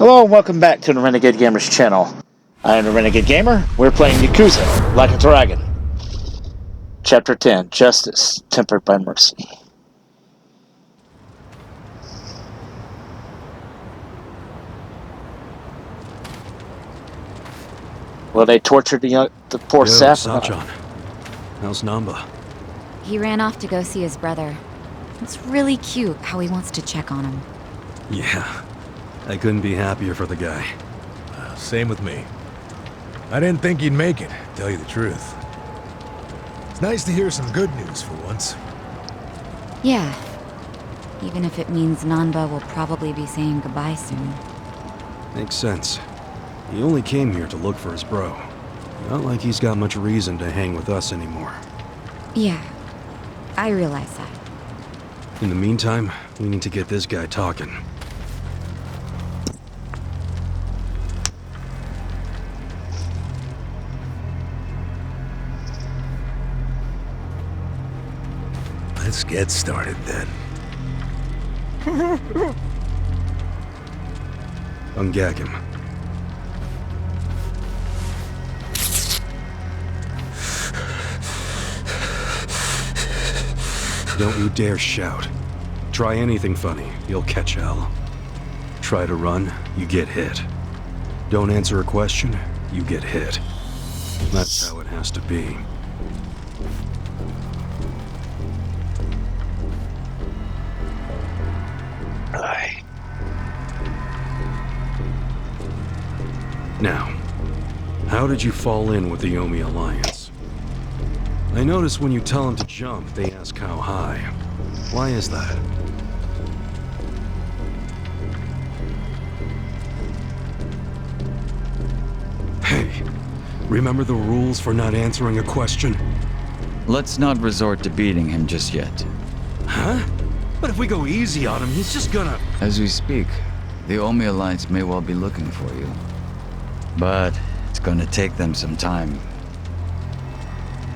Hello and welcome back to the Renegade Gamers channel. I am the Renegade Gamer. We're playing Yakuza, Like a Dragon. Chapter 10, Justice, Tempered by Mercy. Well, they tortured the poor sap. Sachan. How's Namba? He ran off to go see his brother. It's really cute how he wants to check on him. Yeah, I couldn't be happier for the guy. Same with me. I didn't think he'd make it, to tell you the truth. It's nice to hear some good news for once. Yeah. Even if it means Nanba will probably be saying goodbye soon. Makes sense. He only came here to look for his bro. Not like he's got much reason to hang with us anymore. Yeah, I realize that. In the meantime, we need to get this guy talking. Let's get started then. Ungag him. Don't you dare shout. Try anything funny, you'll catch hell. Try to run, you get hit. Don't answer a question, you get hit. That's how it has to be. Now, how did you fall in with the Yomi Alliance? I notice when you tell them to jump, they ask how high. Why is that? Hey, remember the rules for not answering a question? Let's not resort to beating him just yet. Huh? But if we go easy on him, he's just gonna... As we speak, the Omi Alliance may well be looking for you. But it's gonna take them some time.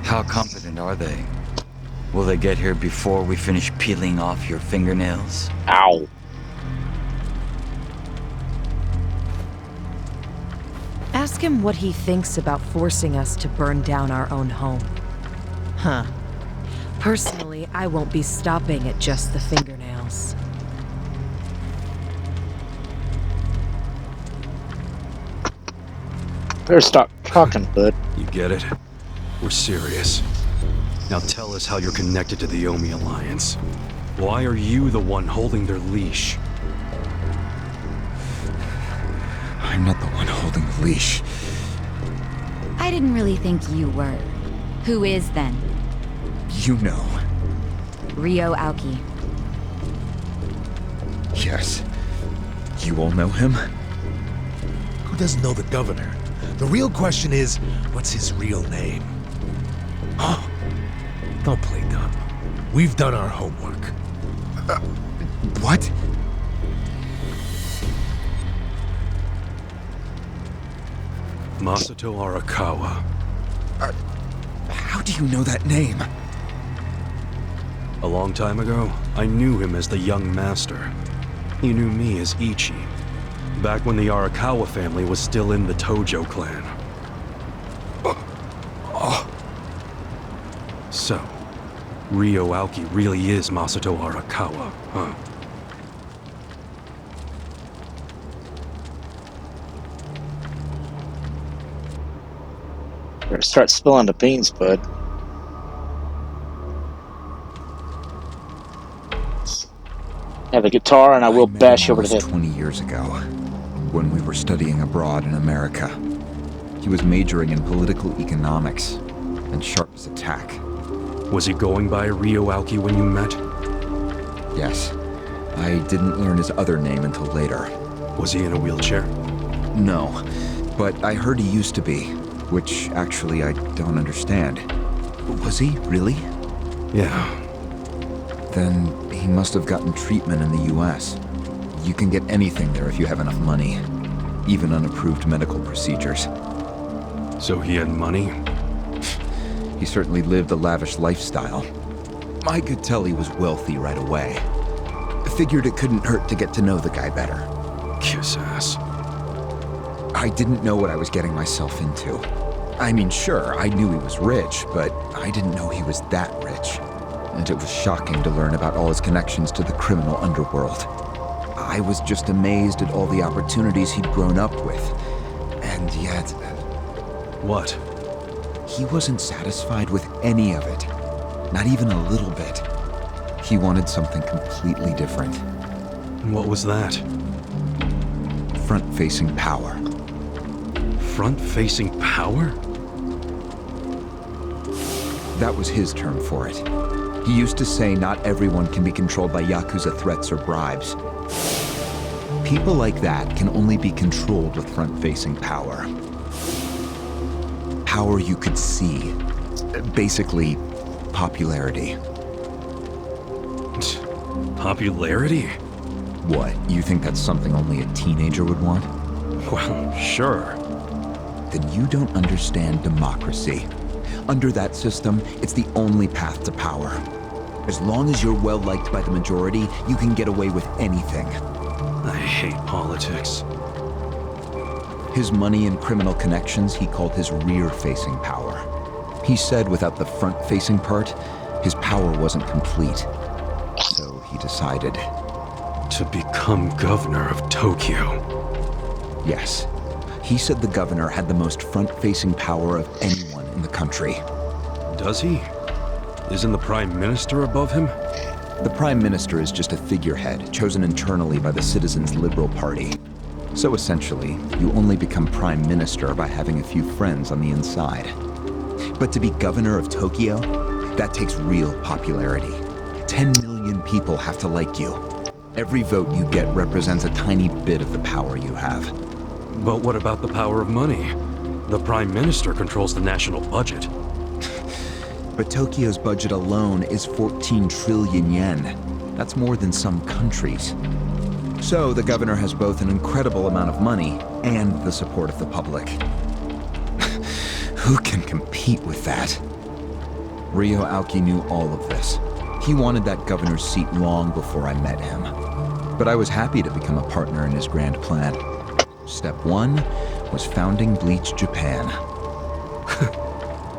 How confident are they? Will they get here before we finish peeling off your fingernails? Ow. Ask him what he thinks about forcing us to burn down our own home. Huh. Personally, I won't be stopping at just the fingernails. Better stop talking, bud. You get it? We're serious. Now tell us how you're connected to the Yomi Alliance. Why are you the one holding their leash? I'm not the one holding the leash. I didn't really think you were. Who is then? You know. Ryo Aoki. Yes. You all know him? Who doesn't know the governor? The real question is, what's his real name? Oh, don't play dumb. We've done our homework. What? Masato Arakawa. How do you know that name? A long time ago, I knew him as the young master. He knew me as Ichi, back when the Arakawa family was still in the Tojo clan. So, Ryo Aoki really is Masato Arakawa, huh? Better start spilling the beans, bud. Have a guitar and I will bash you over the head. 20 years ago, when we were studying abroad in America. He was majoring in political economics and sharp as a tack. Was he going by Ryo Aoki when you met? Yes. I didn't learn his other name until later. Was he in a wheelchair? No, but I heard he used to be, which actually I don't understand. Was he, really? Yeah. Then he must have gotten treatment in the US. You can get anything there if you have enough money, even unapproved medical procedures. So he had money? He certainly lived a lavish lifestyle. I could tell he was wealthy right away. Figured it couldn't hurt to get to know the guy better. Kiss ass. I didn't know what I was getting myself into. I mean, sure, I knew he was rich, but I didn't know he was that rich. And it was shocking to learn about all his connections to the criminal underworld. I was just amazed at all the opportunities he'd grown up with. And yet... What? He wasn't satisfied with any of it. Not even a little bit. He wanted something completely different. What was that? Front-facing power. Front-facing power? That was his term for it. He used to say not everyone can be controlled by yakuza threats or bribes. People like that can only be controlled with front-facing power. Power you could see. Basically, popularity. Popularity? What, you think that's something only a teenager would want? Well, sure. Then you don't understand democracy. Under that system, it's the only path to power. As long as you're well-liked by the majority, you can get away with anything. I hate politics. His money and criminal connections he called his rear-facing power. He said without the front-facing part, his power wasn't complete. So he decided... To become governor of Tokyo. Yes. He said the governor had the most front-facing power of anyone in the country. Does he? Isn't the Prime Minister above him? The Prime Minister is just a figurehead chosen internally by the Citizens' Liberal Party. So essentially, you only become Prime Minister by having a few friends on the inside. But to be governor of Tokyo, that takes real popularity. 10 million people have to like you. Every vote you get represents a tiny bit of the power you have. But what about the power of money? The Prime Minister controls the national budget. But Tokyo's budget alone is 14 trillion yen. That's more than some countries. So the governor has both an incredible amount of money and the support of the public. Who can compete with that? Ryo Aoki knew all of this. He wanted that governor's seat long before I met him. But I was happy to become a partner in his grand plan. Step 1 was founding Bleach Japan.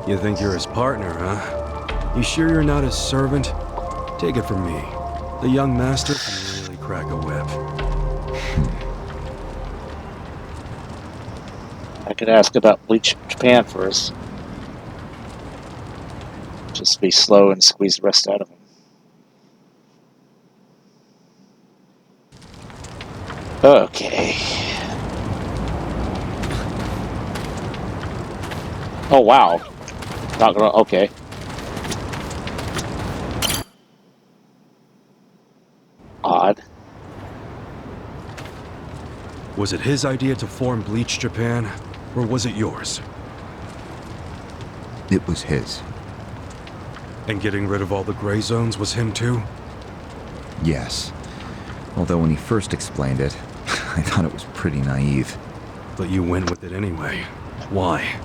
You think you're his partner, huh? You sure you're not his servant? Take it from me. The young master can really crack a whip. I could ask about Bleach Japan first. Just be slow and squeeze the rest out of him. Okay. Oh wow. Not gonna. Okay. Odd. Was it his idea to form Bleach Japan, or was it yours? It was his. And getting rid of all the gray zones was him too? Yes. Although when he first explained it, I thought it was pretty naive. But you went with it anyway. Why?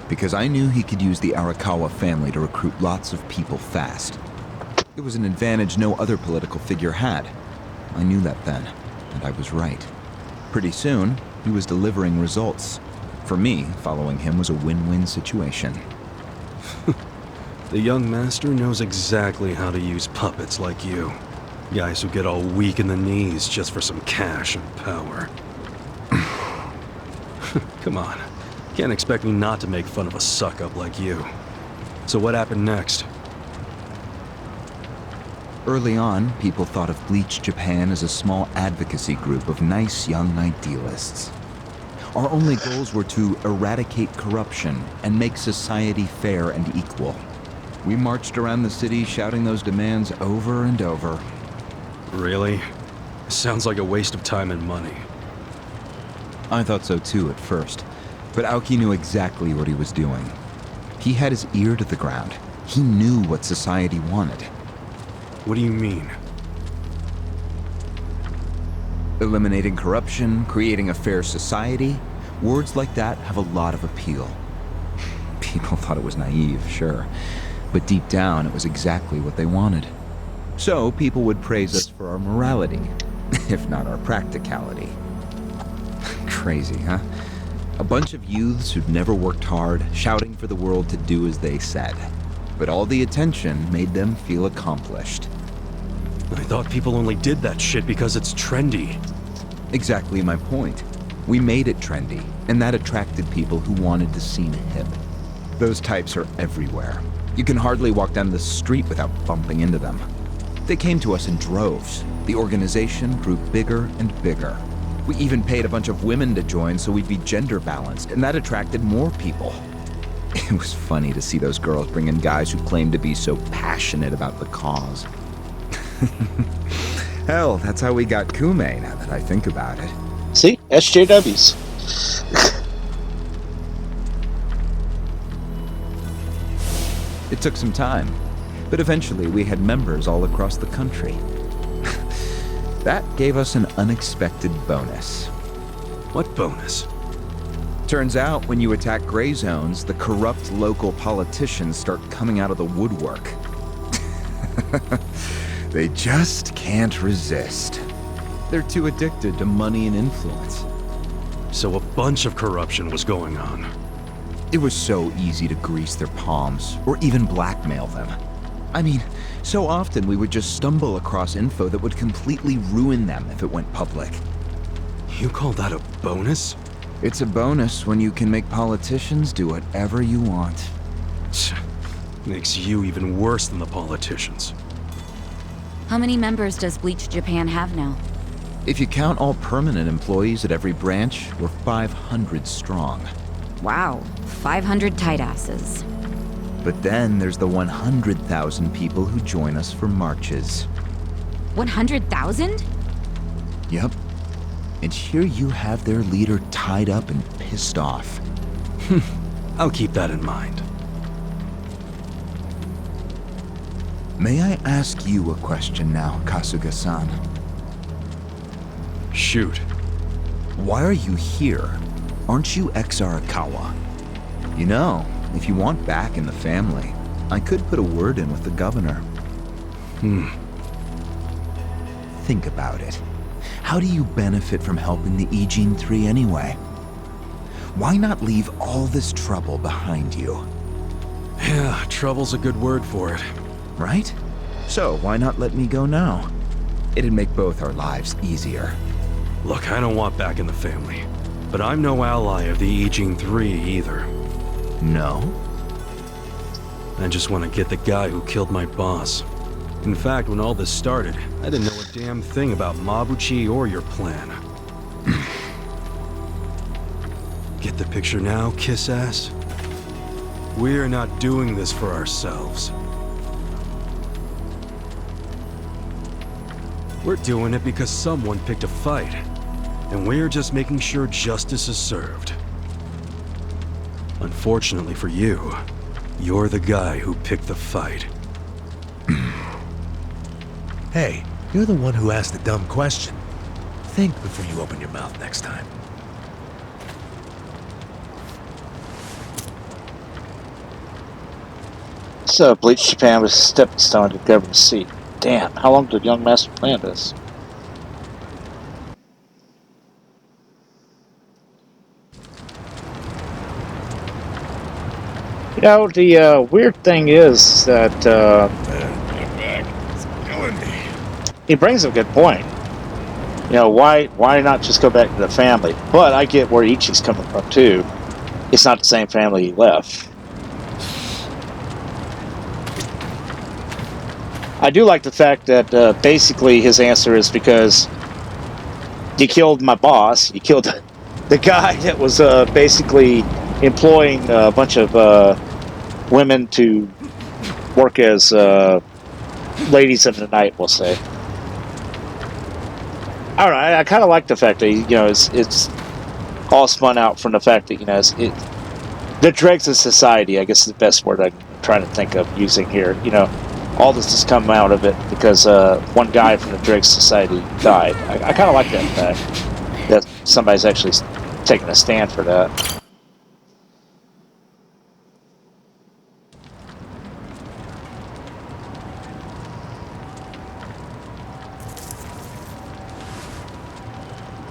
Because I knew he could use the Arakawa family to recruit lots of people fast. It was an advantage no other political figure had. I knew that then, and I was right. Pretty soon, he was delivering results. For me, following him was a win-win situation. The young master knows exactly how to use puppets like you. Guys who get all weak in the knees just for some cash and power. Come on. Can't expect me not to make fun of a suck-up like you. So what happened next? Early on, people thought of Bleach Japan as a small advocacy group of nice young idealists. Our only goals were to eradicate corruption and make society fair and equal. We marched around the city shouting those demands over and over. Really? Sounds like a waste of time and money. I thought so too at first, but Aoki knew exactly what he was doing. He had his ear to the ground. He knew what society wanted. What do you mean? Eliminating corruption, creating a fair society, words like that have a lot of appeal. People thought it was naive, sure, but deep down it was exactly what they wanted. So people would praise us for our morality, if not our practicality. crazy, huh? A bunch of youths who'd never worked hard, shouting for the world to do as they said. But all the attention made them feel accomplished. I thought people only did that shit because it's trendy. Exactly my point. We made it trendy, and that attracted people who wanted to seem hip. Those types are everywhere. You can hardly walk down the street without bumping into them. They came to us in droves. The organization grew bigger and bigger. We even paid a bunch of women to join so we'd be gender balanced, and that attracted more people. It was funny to see those girls bring in guys who claimed to be so passionate about the cause. Hell, that's how we got Kume, now that I think about it. See? SJWs. It took some time, but eventually we had members all across the country. That gave us an unexpected bonus. What bonus? Turns out when you attack gray zones, the corrupt local politicians start coming out of the woodwork. They just can't resist. They're too addicted to money and influence. So a bunch of corruption was going on. It was so easy to grease their palms, or even blackmail them. I mean, so often we would just stumble across info that would completely ruin them if it went public. You call that a bonus? It's a bonus when you can make politicians do whatever you want. Makes you even worse than the politicians. How many members does Bleach Japan have now? If you count all permanent employees at every branch, we're 500 strong. Wow, 500 tight asses. But then there's the 100,000 people who join us for marches. 100,000? Yep. And here you have their leader tied up and pissed off. I'll keep that in mind. May I ask you a question now, Kasuga-san? Shoot. Why are you here? Aren't you ex-Arakawa? You know, if you want back in the family, I could put a word in with the governor. Think about it. How do you benefit from helping the Ijin 3 anyway? Why not leave all this trouble behind you? Yeah, trouble's a good word for it. Right? So why not let me go now? It'd make both our lives easier. Look, I don't want back in the family. But I'm no ally of the Ijin 3 either. No? I just want to get the guy who killed my boss. In fact, when all this started, I didn't know a damn thing about Mabuchi or your plan. Get the picture now, kiss ass? We're not doing this for ourselves. We're doing it because someone picked a fight. And we're just making sure justice is served. Unfortunately for you, you're the guy who picked the fight. Hey, you're the one who asked the dumb question. Think before you open your mouth next time. So, Bleach Japan was a stepping stone to the governor's seat. Damn, how long did young master plan this? You know, the weird thing is that Get back. It's killing me. he brings up a good point. You know, why not just go back to the family? But I get where Ichi's coming from, too. It's not the same family he left. I do like the fact that basically his answer is because you killed my boss. You killed the guy that was basically employing a bunch of women to work as ladies of the night, we'll say. I don't know. I kind of like the fact that it's all spun out from the fact that the dregs of society. I guess is the best word I'm trying to think of using here. All this has come out of it because one guy from the dregs society died. I kind of like that fact that somebody's actually taking a stand for that.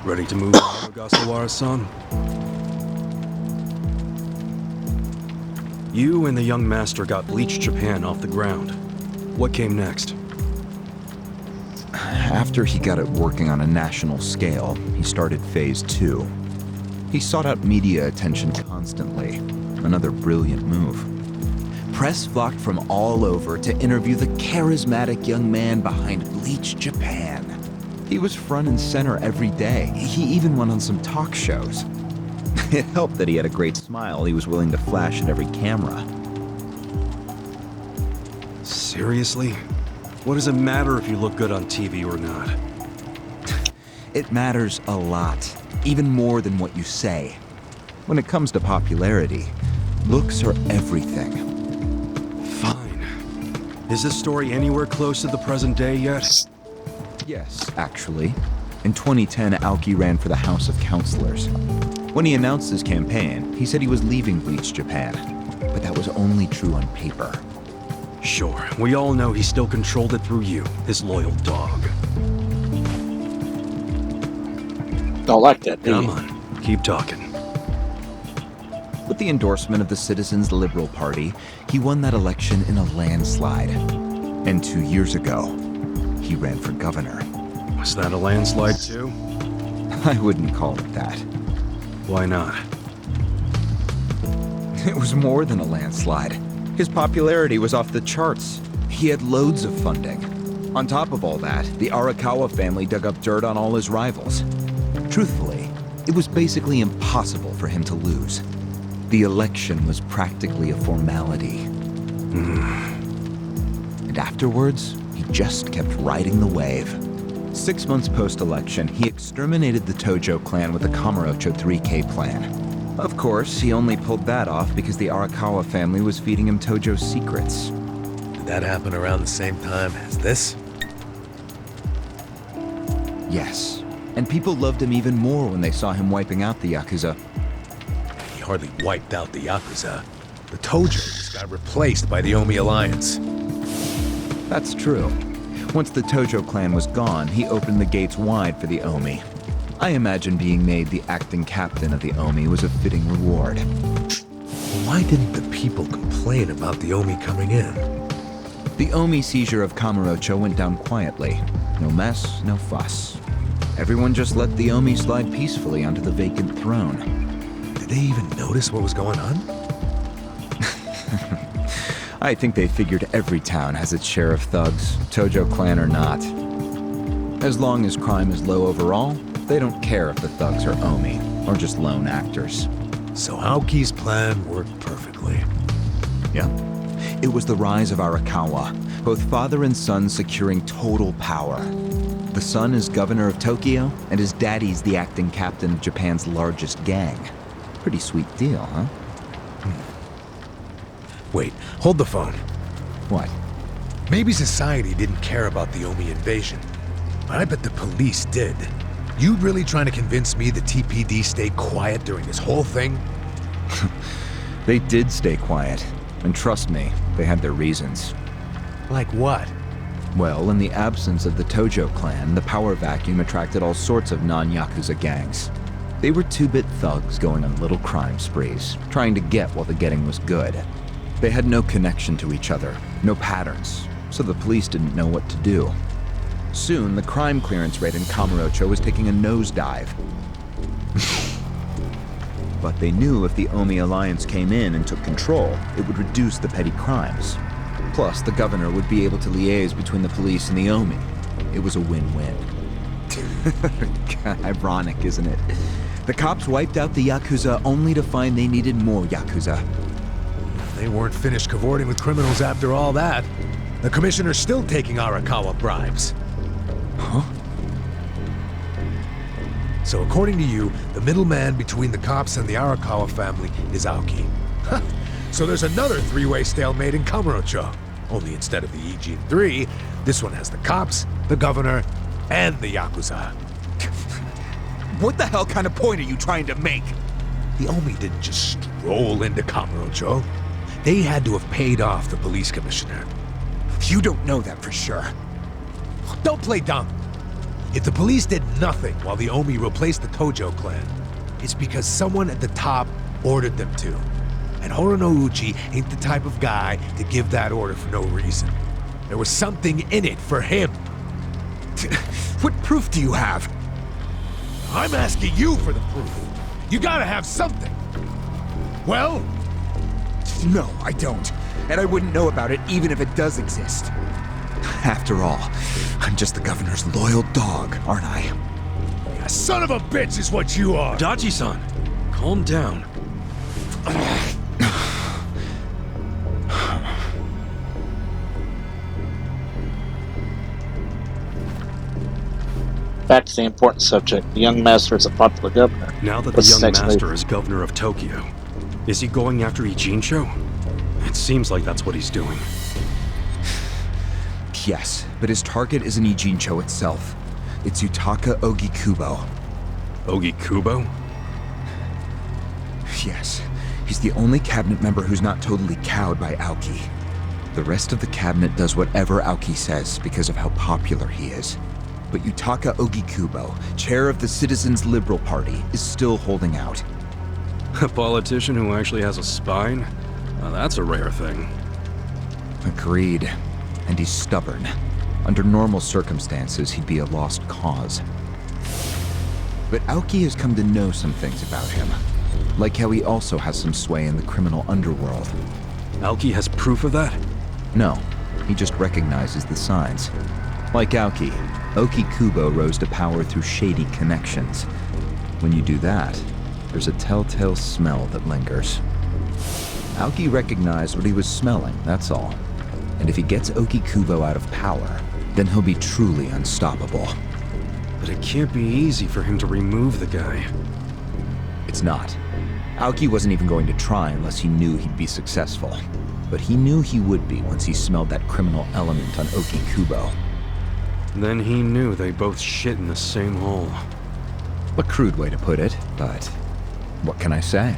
Ready to move on, Ogasawara-san? You and the young master got Bleach Japan off the ground. What came next? After he got it working on a national scale, he started Phase 2. He sought out media attention constantly. Another brilliant move. Press flocked from all over to interview the charismatic young man behind Bleach Japan. He was front and center every day. He even went on some talk shows. It helped that he had a great smile he was willing to flash at every camera. Seriously? What does it matter if you look good on TV or not? It matters a lot, even more than what you say. When it comes to popularity, looks are everything. Fine. Is this story anywhere close to the present day yet? Yes, actually. In 2010, Aoki ran for the House of Councilors. When he announced his campaign, he said he was leaving Bleach Japan. But that was only true on paper. Sure, we all know he still controlled it through you, his loyal dog. Don't like that, do Come you? on, keep talking. With the endorsement of the Citizens Liberal Party, he won that election in a landslide. And 2 years ago, he ran for governor. Was that a landslide too? I wouldn't call it that. Why not? It was more than a landslide. His popularity was off the charts. He had loads of funding. On top of all that, the Arakawa family dug up dirt on all his rivals. Truthfully, it was basically impossible for him to lose. The election was practically a formality. And afterwards, he just kept riding the wave. 6 months post-election, he exterminated the Tojo clan with the Kamurocho 3K plan. Of course, he only pulled that off because the Arakawa family was feeding him Tojo secrets. Did that happen around the same time as this? Yes, and people loved him even more when they saw him wiping out the yakuza. He hardly wiped out the yakuza. The Tojo just got replaced by the Omi Alliance. That's true. Once the Tojo clan was gone, he opened the gates wide for the Omi. I imagine being made the acting captain of the Omi was a fitting reward. Why didn't the people complain about the Omi coming in? The Omi seizure of Kamurocho went down quietly. No mess, no fuss. Everyone just let the Omi slide peacefully onto the vacant throne. Did they even notice what was going on? I think they figured every town has its share of thugs, Tojo clan or not. As long as crime is low overall, they don't care if the thugs are Omi, or just lone actors. So Aoki's plan worked perfectly. Yeah. It was the rise of Arakawa, both father and son securing total power. The son is governor of Tokyo, and his daddy's the acting captain of Japan's largest gang. Pretty sweet deal, huh? Wait, hold the phone. What? Maybe society didn't care about the Omi invasion, but I bet the police did. You really trying to convince me the TPD stayed quiet during this whole thing? They did stay quiet, and trust me, they had their reasons. Like what? Well, in the absence of the Tojo clan, the power vacuum attracted all sorts of non-Yakuza gangs. They were two-bit thugs going on little crime sprees, trying to get while the getting was good. They had no connection to each other, no patterns, so the police didn't know what to do. Soon, the crime clearance rate in Kamurocho was taking a nosedive. But they knew if the Omi Alliance came in and took control, it would reduce the petty crimes. Plus, the governor would be able to liaise between the police and the Omi. It was a win-win. Ironic, isn't it? The cops wiped out the Yakuza only to find they needed more Yakuza. They weren't finished cavorting with criminals after all that. The commissioner's still taking Arakawa bribes. Huh? So according to you, the middleman between the cops and the Arakawa family is Aoki. So there's another three-way stalemate in Kamurocho. Only instead of the Ijin 3, this one has the cops, the governor, and the Yakuza. What the hell kind of point are you trying to make? The Omi didn't just stroll into Kamurocho. They had to have paid off the police commissioner. You don't know that for sure. Don't play dumb. If the police did nothing while the Omi replaced the Tojo clan, it's because someone at the top ordered them to. And Horonouchi ain't the type of guy to give that order for no reason. There was something in it for him. What proof do you have? I'm asking you for the proof. You gotta have something. Well? No, I don't. And I wouldn't know about it even if it does exist. After all, I'm just the governor's loyal dog, aren't I? Yeah, son of a bitch is what you are. Dachi-san, calm down. Back to the important subject. The young master is a popular governor. Now that the What's young next master move? is governor of Tokyo, is he going after Ijincho? It seems like that's what he's doing. Yes, but his target isn't Ijincho itself. It's Yutaka Ogikubo. Ogikubo? Yes, he's the only cabinet member who's not totally cowed by Aoki. The rest of the cabinet does whatever Aoki says because of how popular he is. But Yutaka Ogikubo, chair of the Citizens Liberal Party, is still holding out. A politician who actually has a spine? Now that's a rare thing. Agreed. And he's stubborn. Under normal circumstances, he'd be a lost cause. But Aoki has come to know some things about him. Like how he also has some sway in the criminal underworld. Aoki has proof of that? No, he just recognizes the signs. Like Aoki, Ogikubo rose to power through shady connections. When you do that, there's a telltale smell that lingers. Aoki recognized what he was smelling, that's all. And if he gets Ogikubo out of power, then he'll be truly unstoppable. But it can't be easy for him to remove the guy. It's not. Aoki wasn't even going to try unless he knew he'd be successful. But he knew he would be once he smelled that criminal element on Ogikubo. Then he knew they both shit in the same hole. A crude way to put it, but what can I say?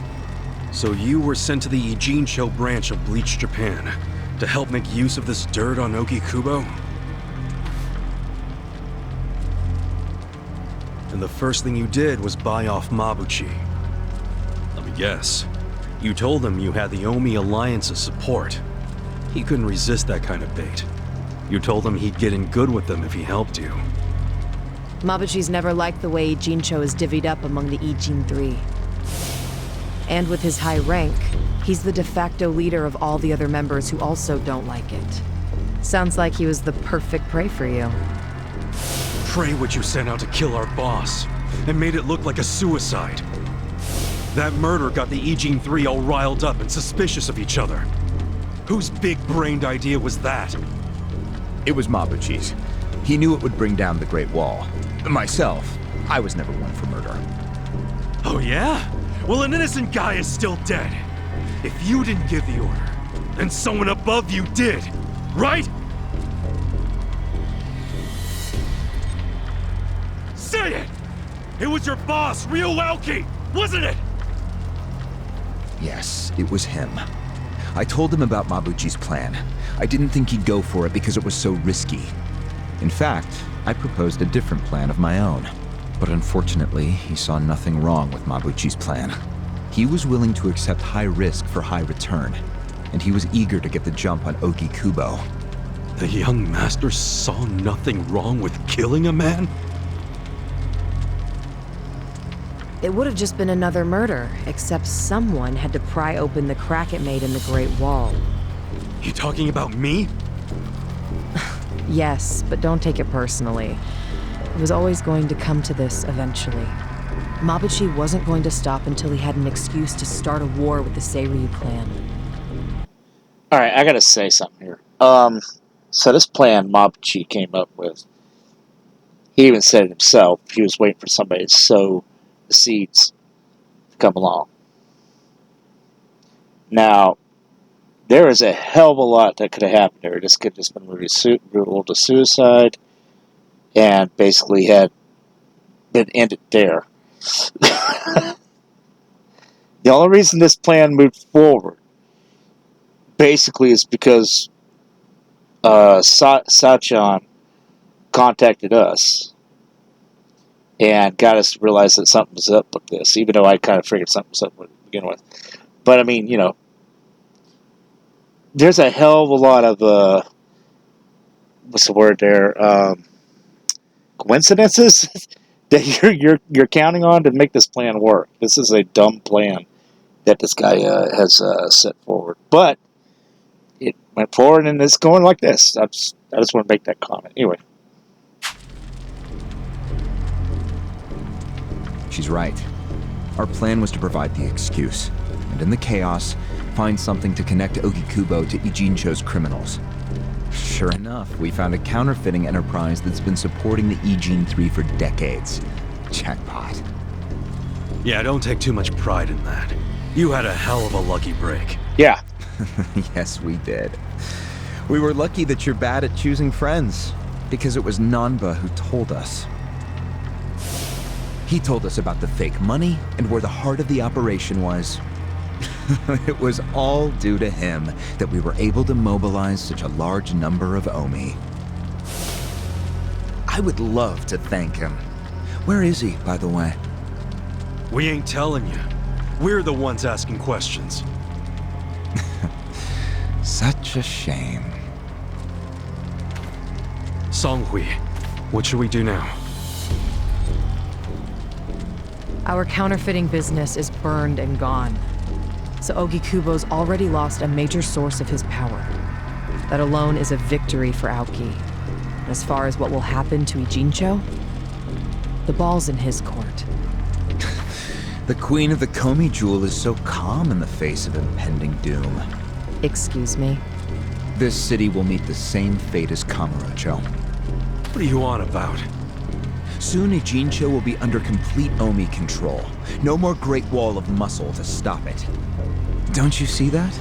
So you were sent to the Ijincho branch of Bleach Japan to help make use of this dirt on Ogikubo? And the first thing you did was buy off Mabuchi. Let me guess. You told him you had the Omi Alliance's support. He couldn't resist that kind of bait. You told him he'd get in good with them if he helped you. Mabuchi's never liked the way Ijincho is divvied up among the Ijin 3. And with his high rank, he's the de facto leader of all the other members who also don't like it. Sounds like he was the perfect prey for you. Pray what you sent out to kill our boss, and made it look like a suicide. That murder got the Ijin 3 all riled up and suspicious of each other. Whose big-brained idea was that? It was Mabuchi's. He knew it would bring down the Great Wall. Myself, I was never one for murder. Oh yeah? Well, an innocent guy is still dead. If you didn't give the order, then someone above you did, right? Say it! It was your boss, Ryo-Aoki, wasn't it? Yes, it was him. I told him about Mabuchi's plan. I didn't think he'd go for it because it was so risky. In fact, I proposed a different plan of my own. But unfortunately, he saw nothing wrong with Mabuchi's plan. He was willing to accept high risk for high return, and he was eager to get the jump on Ogikubo. The young master saw nothing wrong with killing a man? It would have just been another murder, except someone had to pry open the crack it made in the Great Wall. You talking about me? Yes, but don't take it personally. It was always going to come to this eventually. Mabuchi wasn't going to stop until he had an excuse to start a war with the Seiryu clan. Alright, I gotta say something here. So this plan Mabuchi came up with, he even said it himself, he was waiting for somebody to sow the seeds to come along. Now, there is a hell of a lot that could have happened there. This kid just been ruled to suicide and basically had been ended there. The only reason this plan moved forward basically is because Sachan contacted us and got us to realize that something was up with this, even though I kind of figured something was up to begin with. But I mean, there's a hell of a lot of what's the word there? Coincidences that you're counting on to make this plan work. This is a dumb plan that this guy has set forward, but it went forward and it's going like this. I just want to make that comment. Anyway. She's right. Our plan was to provide the excuse, and in the chaos, find something to connect Ogikubo to Ijincho's criminals. Sure enough, we found a counterfeiting enterprise that's been supporting the Ijin 3 for decades. Jackpot. Yeah, don't take too much pride in that. You had a hell of a lucky break. Yeah. Yes, we did. We were lucky that you're bad at choosing friends, because it was Nanba who told us. He told us about the fake money and where the heart of the operation was. It was all due to him that we were able to mobilize such a large number of Omi. I would love to thank him. Where is he, by the way? We ain't telling you. We're the ones asking questions. Such a shame. Songhui, what should we do now? Our counterfeiting business is burned and gone. So Ogikubo's already lost a major source of his power. That alone is a victory for Aoki. And as far as what will happen to Ijincho, the ball's in his court. The Queen of the Komi Jewel is so calm in the face of impending doom. Excuse me? This city will meet the same fate as Kamurocho. What are you on about? Soon Ijincho will be under complete Omi control. No more Great Wall of Muscle to stop it. Don't you see that?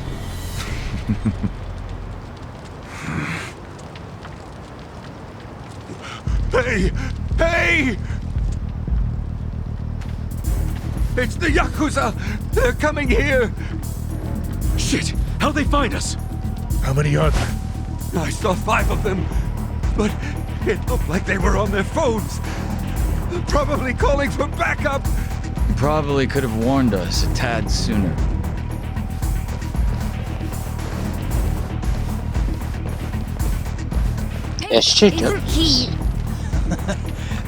Hey! Hey! It's the yakuza! They're coming here! Shit! How'd they find us? How many are there? I saw 5 of them, but it looked like they were on their phones. Probably calling for backup. You probably could have warned us a tad sooner.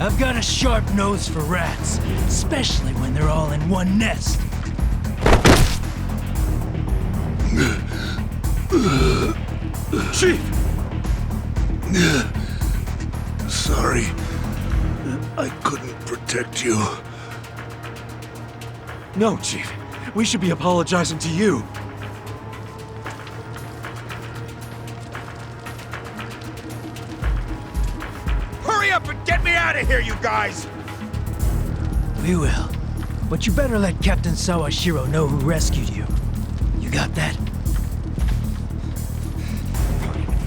I've got a sharp nose for rats, especially when they're all in one nest. Chief! Sorry. I couldn't protect you. No, Chief. We should be apologizing to you. Hurry up and get me out of here, you guys! We will. But you better let Captain Sawashiro know who rescued you. You got that?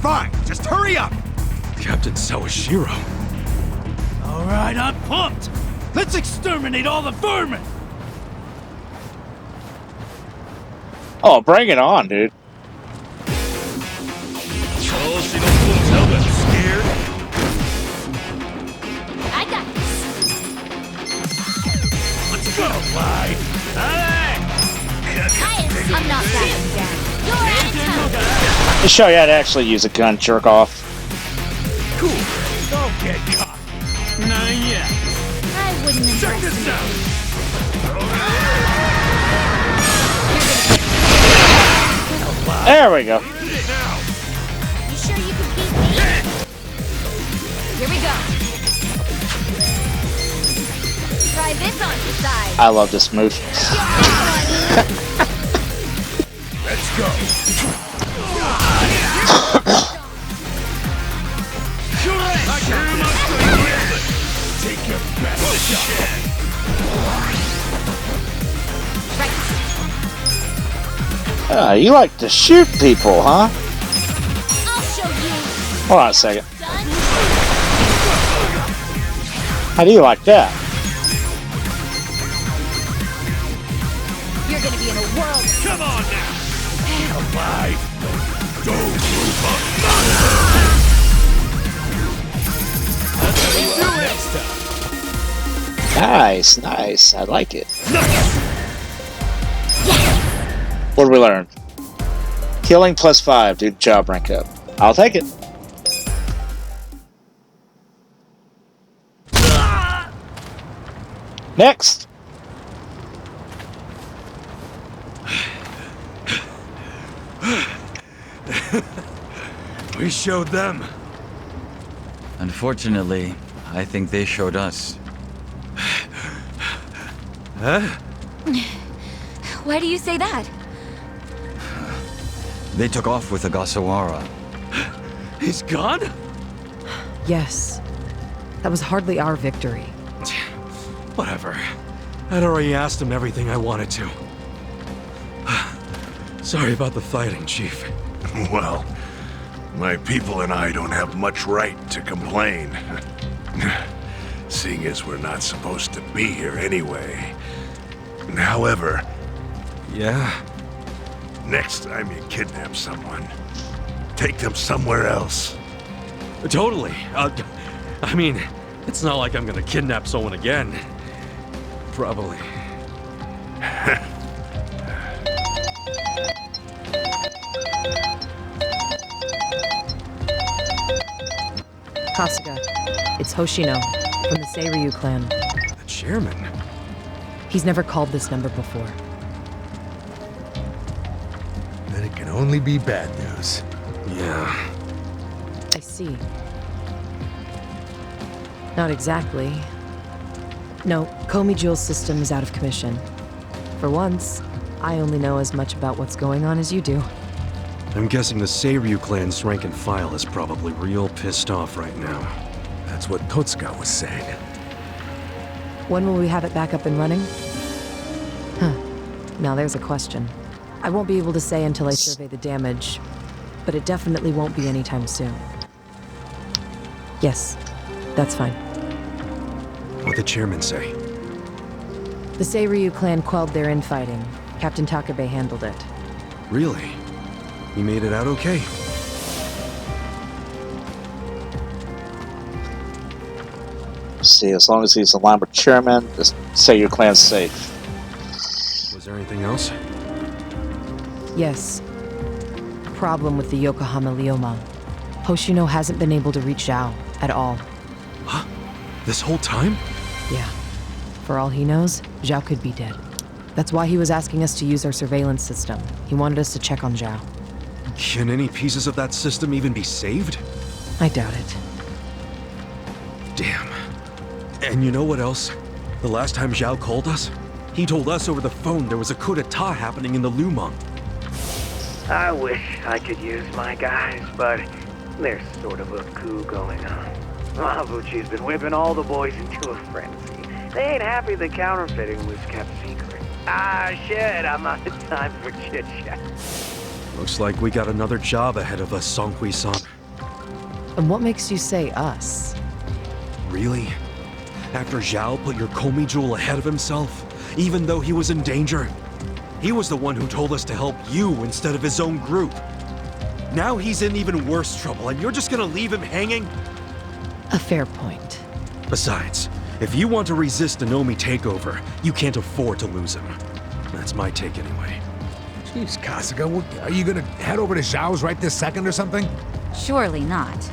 Fine, just hurry up! Captain Sawashiro. All right, I'm pumped. Let's exterminate all the vermin. Oh, bring it on, dude. I got this. Let's go, Clyde. I'm not backing down. You're out of town. To show you how to actually use a gun, jerk off. Cool. Don't get caught. Not yet. I wouldn't Check this underestimate out. There we go. you. You sure you can beat me? Here we go. Try this on your side. I love this move. Let's go! Take your best shot! You like to shoot people, huh? I'll show you. Hold on a second. Done. How do you like that? You're gonna be in a whirl. Come on now. Alive! Don't move up! Do it. Nice, nice. I like it. What did we learn? Healing +5, dude. Job rank up. I'll take it. Next. We showed them. Unfortunately, I think they showed us. Huh? Why do you say that? They took off with Ogasawara. He's gone? Yes. That was hardly our victory. Whatever. I'd already asked him everything I wanted to. Sorry about the fighting, Chief. Well, my people and I don't have much right to complain. Seeing as we're not supposed to be here anyway. However, Yeah? next time you kidnap someone, take them somewhere else. Totally. I mean, it's not like I'm gonna kidnap someone again. Probably. Kasuga, it's Hoshino from the Seiryu clan. The chairman? He's never called this number before. Then it can only be bad news. Yeah. I see. Not exactly. No, Komi Jewel's system is out of commission. For once, I only know as much about what's going on as you do. I'm guessing the Seiryu clan's rank and file is probably real pissed off right now. That's what Totsuka was saying. When will we have it back up and running? Huh. Now there's a question. I won't be able to say until I survey the damage, but it definitely won't be anytime soon. Yes, that's fine. What'd the chairman say? The Seiryu clan quelled their infighting. Captain Takabe handled it. Really? He made it out okay? See, as long as he's aligned with chairman, just say your clan's safe. Was there anything else? Yes. Problem with the Yokohama Ryoma. Hoshino hasn't been able to reach Zhao at all. Huh? This whole time? Yeah. For all he knows, Zhao could be dead. That's why he was asking us to use our surveillance system. He wanted us to check on Zhao. Can any pieces of that system even be saved? I doubt it. Damn. And you know what else? The last time Zhao called us, he told us over the phone there was a coup d'etat happening in the Lumang. I wish I could use my guys, but there's sort of a coup going on. Mabuchi's been whipping all the boys into a frenzy. They ain't happy the counterfeiting was kept secret. Ah, shit, I'm out of time for chit-chat. Looks like we got another job ahead of us, Songhui-san. And what makes you say us? Really? After Zhao put your Komi jewel ahead of himself, even though he was in danger? He was the one who told us to help you instead of his own group. Now he's in even worse trouble, and you're just gonna leave him hanging? A fair point. Besides, if you want to resist an Omi takeover, you can't afford to lose him. That's my take anyway. Jeez, Kasuga, are you gonna head over to Zhao's right this second or something? Surely not.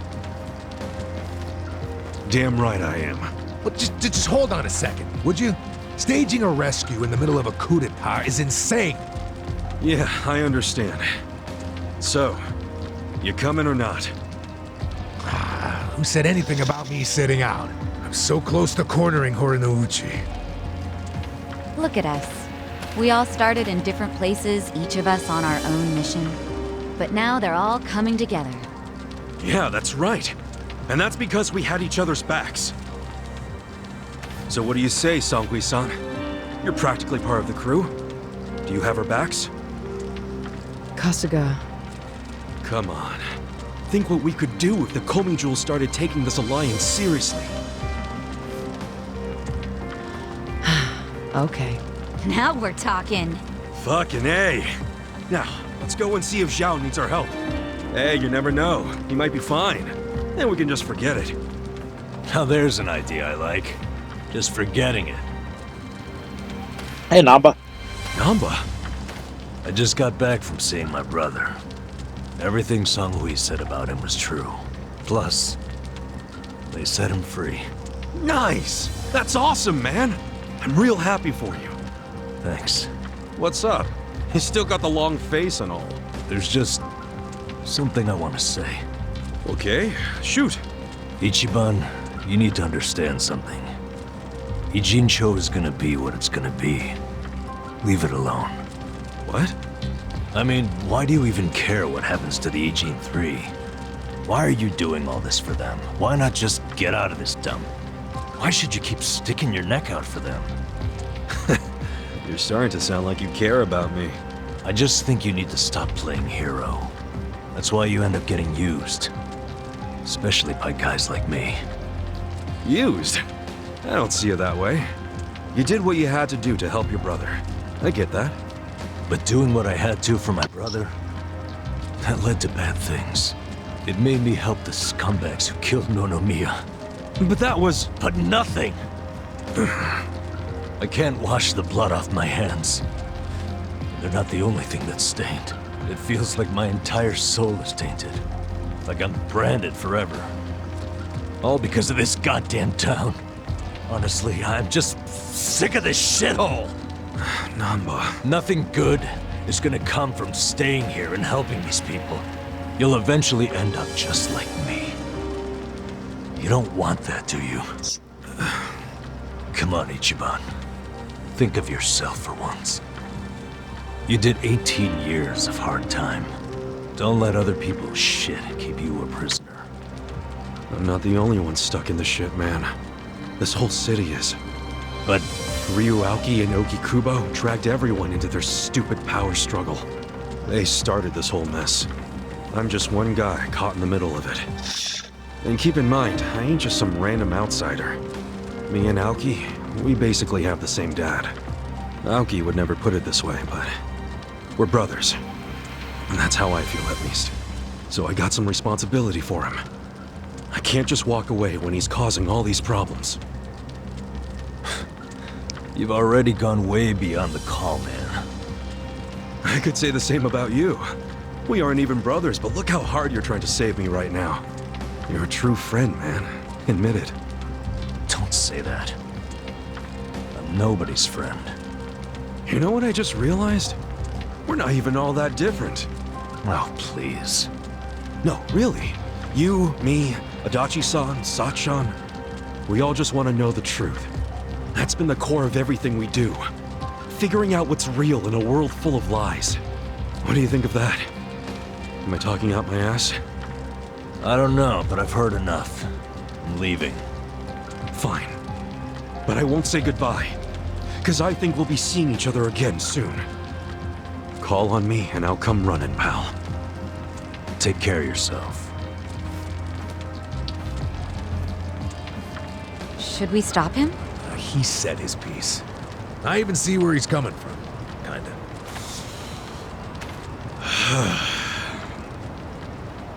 Damn right I am. Well, just hold on a second, would you? Staging a rescue in the middle of a coup d'etat is insane. Yeah, I understand. So, you coming or not? Who said anything about me sitting out? I'm so close to cornering Horinouchi. Look at us. We all started in different places, each of us on our own mission. But now they're all coming together. Yeah, that's right. And that's because we had each other's backs. So what do you say, Songhui-san? You're practically part of the crew. Do you have our backs? Kasuga. Come on. Think what we could do if the Komi Jewel started taking this alliance seriously. Okay. Now we're talking. Fucking A. Now, let's go and see if Zhao needs our help. Hey, you never know. He might be fine. Then we can just forget it. Now there's an idea I like. Just forgetting it. Hey, Namba. Namba? I just got back from seeing my brother. Everything Song Hui said about him was true. Plus, they set him free. Nice! That's awesome, man! I'm real happy for you. Thanks. What's up? You still got the long face and all. There's just something I want to say. Okay, shoot. Ichiban, you need to understand something. Ijincho is gonna be what it's gonna be. Leave it alone. What? I mean, why do you even care what happens to the Ijin 3? Why are you doing all this for them? Why not just get out of this dump? Why should you keep sticking your neck out for them? You're starting to sound like you care about me. I just think you need to stop playing hero. That's why you end up getting used. Especially by guys like me. Used? I don't see it that way. You did what you had to do to help your brother. I get that. But doing what I had to for my brother, that led to bad things. It made me help the scumbags who killed Nonomiya. But that was... But nothing! I can't wash the blood off my hands. They're not the only thing that's stained. It feels like my entire soul is tainted. Like I'm branded forever. All because of this goddamn town. Honestly, I'm just sick of this shithole! Namba... Nothing good is gonna come from staying here and helping these people. You'll eventually end up just like me. You don't want that, do you? Come on, Ichiban. Think of yourself for once. You did 18 years of hard time. Don't let other people's shit keep you a prisoner. I'm not the only one stuck in the shit, man. This whole city is. But Ryuauki and Okikubo dragged everyone into their stupid power struggle. They started this whole mess. I'm just one guy caught in the middle of it. And keep in mind, I ain't just some random outsider. Me and Aoki, we basically have the same dad. Aoki would never put it this way, but we're brothers. And that's how I feel, at least. So I got some responsibility for him. I can't just walk away when he's causing all these problems. You've already gone way beyond the call, man. I could say the same about you. We aren't even brothers, but look how hard you're trying to save me right now. You're a true friend, man. Admit it. Don't say that. I'm nobody's friend. You know what I just realized? We're not even all that different. Oh, please. No, really. You, me, Adachi-san, Sachan. We all just want to know the truth. That's been the core of everything we do. Figuring out what's real in a world full of lies. What do you think of that? Am I talking out my ass? I don't know, but I've heard enough. I'm leaving. Fine. But I won't say goodbye. Because I think we'll be seeing each other again soon. Call on me and I'll come running, pal. Take care of yourself. Should we stop him? He said his piece. I even see where he's coming from. Kinda.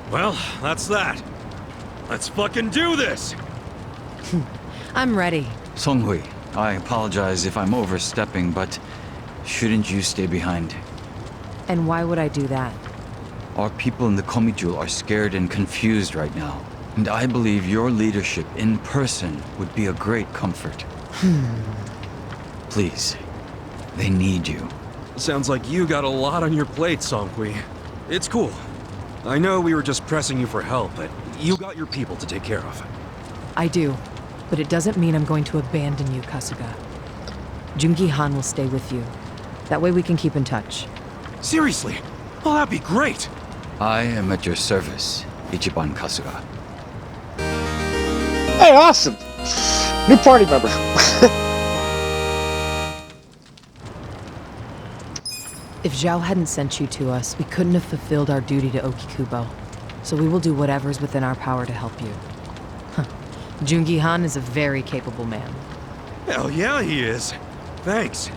Well, that's that. Let's fucking do this! I'm ready. Songhui, I apologize if I'm overstepping, but shouldn't you stay behind? And why would I do that? Our people in the Komijul are scared and confused right now. And I believe your leadership in person would be a great comfort. Please, they need you. Sounds like you got a lot on your plate, Songhui. It's cool. I know we were just pressing you for help, but you got your people to take care of. I do, but it doesn't mean I'm going to abandon you, Kasuga. Jungi Han will stay with you. That way we can keep in touch. Seriously? Oh, that'd be great! I am at your service, Ichiban Kasuga. Hey, awesome! New party member. If Zhao hadn't sent you to us, we couldn't have fulfilled our duty to Okikubo. So we will do whatever's within our power to help you. Jungi Han is a very capable man. Hell yeah, he is. Thanks.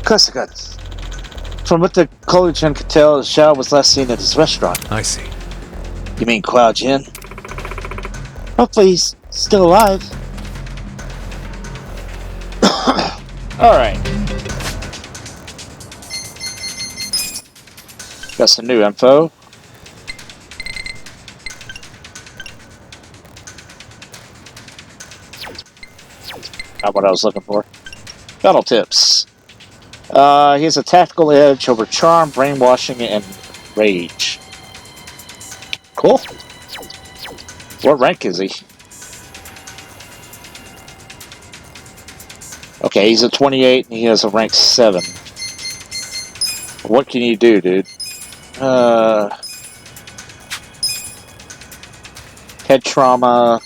Kasuga, From what the Kologen could tell, Xiao was last seen at his restaurant. I see. You mean Kuao Jin? Hopefully he's still alive. Alright. Got some new info. Not what I was looking for. Battle tips. He has a tactical edge over charm, brainwashing, and rage. Cool. What rank is he? Okay, he's a 28 and he has a rank 7. What can you do, dude? Head trauma.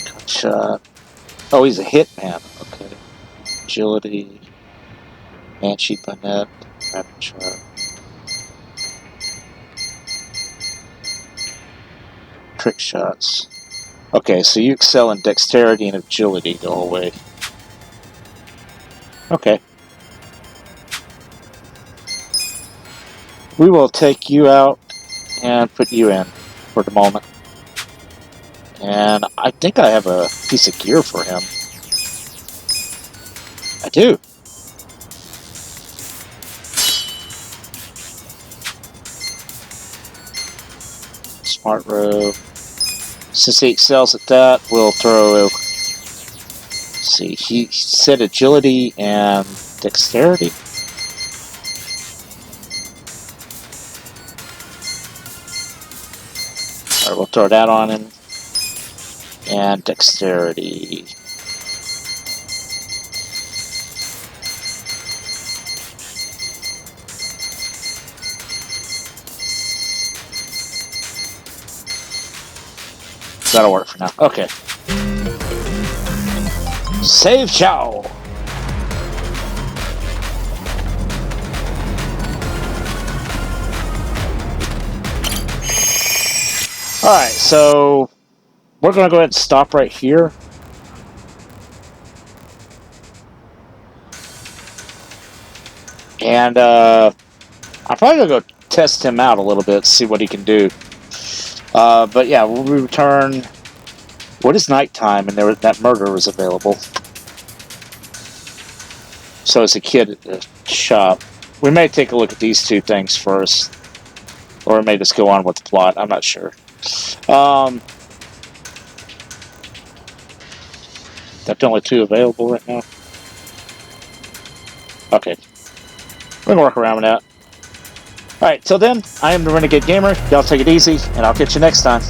Gunshot. Oh, he's a hitman. Okay. Agility. Banshee Bonnet. Rapid shot. Trick shots. Okay, so you excel in dexterity and agility the whole way. Okay. We will take you out and put you in for the moment. And I think I have a piece of gear for him. I do. Smart row. Since he excels at that, we'll throw. Let's see, he said agility and dexterity. Alright, we'll throw that on him. And dexterity. That'll work for now. Okay. Save Chow! Alright, so we're going to go ahead and stop right here. And I'm probably going to go test him out a little bit, see what he can do. But yeah, we'll return. What is nighttime? And that murder was available. So it's a kid at the shop. We may take a look at these two things first. Or we may just go on with the plot. I'm not sure. That's the only two available right now. Okay. We're going to work around with that. Alright, till then, I am the Renegade Gamer. Y'all take it easy, and I'll catch you next time.